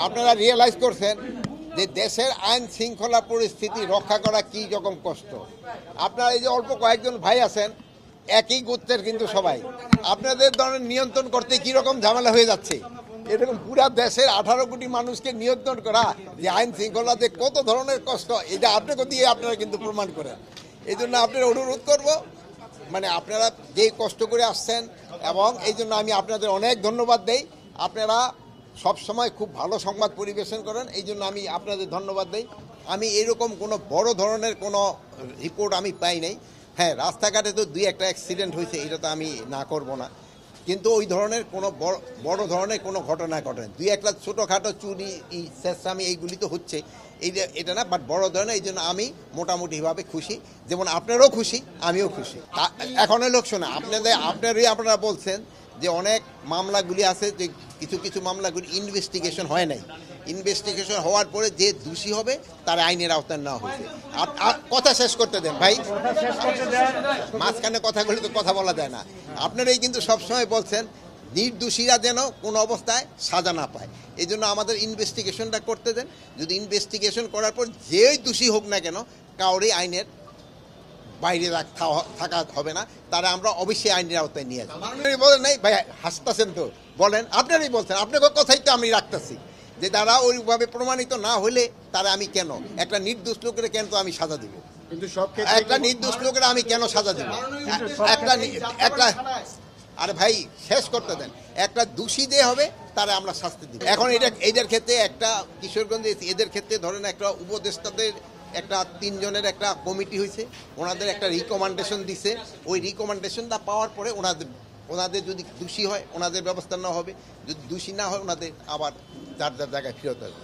আপনারা রিয়েলাইজ করছেন যে দেশের আইন শৃঙ্খলা পরিস্থিতি রক্ষা করা কি রকম কষ্ট। আপনারা এই যে অল্প কয়েকজন ভাই আছেন একই গোত্রের কিন্তু সবাই, আপনাদের ধরনের নিয়ন্ত্রণ করতে কি রকম ঝামেলা হয়ে যাচ্ছে। এরকম পুরা দেশের 18 কোটি মানুষকে নিয়ন্ত্রণ করা যে আইন শৃঙ্খলাতে কত ধরনের কষ্ট, এটা আপনাকে দিয়ে আপনারা কিন্তু প্রমাণ করেন। এই জন্য আপনারা অনুরোধ করব, মানে আপনারা যে কষ্ট করে আসছেন এবং এই জন্য আমি আপনাদের অনেক ধন্যবাদ দেই। আপনারা সব সময় খুব ভালো সংবাদ পরিবেশন করেন, এই জন্য আমি আপনাদের ধন্যবাদ দেই। আমি এরকম কোনো বড় ধরনের কোনো রিপোর্ট আমি পাই নাই। হ্যাঁ, রাস্তাঘাটে তো 2-1টা অ্যাক্সিডেন্ট হয়েছে, এটা তো আমি না করব না, কিন্তু ওই ধরনের কোনো বড় ধরনের কোনো ঘটনা ঘটে না। 2-1টা ছোটোখাটো চুরি চেষ্টামি এইগুলি তো হচ্ছে, এটা না, বাট বড় ধরনের। এই জন্য আমি মোটামুটিভাবে খুশি, যেমন আপনারাও খুশি, আমিও খুশি। এখন লোক শোনা আপনারা বলছেন যে অনেক মামলাগুলি আছে, যে কিছু কিছু মামলাগুলি ইনভেস্টিগেশন হয় নাই। ইনভেস্টিগেশন হওয়ার পরে যে দোষী হবে তার আইনের আওতায় নেওয়া হয়েছে। কথা শেষ করতে দেন ভাই, মাঝখানে কথাগুলি তো কথা বলা যায় না। আপনারাই কিন্তু সবসময় বলছেন নির্দোষীরা যেন কোনো অবস্থায় সাজা না পায়, এই জন্য আমাদের ইনভেস্টিগেশনটা করতে দেন। যদি ইনভেস্টিগেশন করার পর যেই দোষী হোক না কেন, কাউরে আইনের বাইরে থাকা হবে না, তারা আমরা অবশ্যই আইনের আওতায় নিয়ে আসবো। বলেন নাই ভাই, হাসতেছেন তো, বলেন, আপনারাই বলছেন, আপনার কথাই তো আমি রাখতেছি যে তারা ওইভাবে প্রমাণিত না হলে তারা আমি কেন একটা নির্দোষ লোকের কেন তো আমি সাজা দিব, কিন্তু সব একটা নির্দোষ লোকের আমি কেন সাজা দিব, একটা আরে ভাই শেষ করতে দেন, একটা দোষী দিয়ে হবে তারা আমরা শাস্তি দিব। এখন এদের ক্ষেত্রে একটা কিশোরগঞ্জে এদের ক্ষেত্রে ধরেন একটা উপদেষ্টাদের একটা 3 জনের একটা কমিটি হয়েছে, ওনাদের একটা রিকমেন্ডেশন দিছে, ওই রিকমেন্ডেশনটা পাওয়ার পরে ওনাদের যদি দোষী হয় ওনাদের ব্যবস্থা নেওয়া হবে, যদি দোষী না হয় ওনাদের আবার যার যার জায়গায় ফেরত আসবে।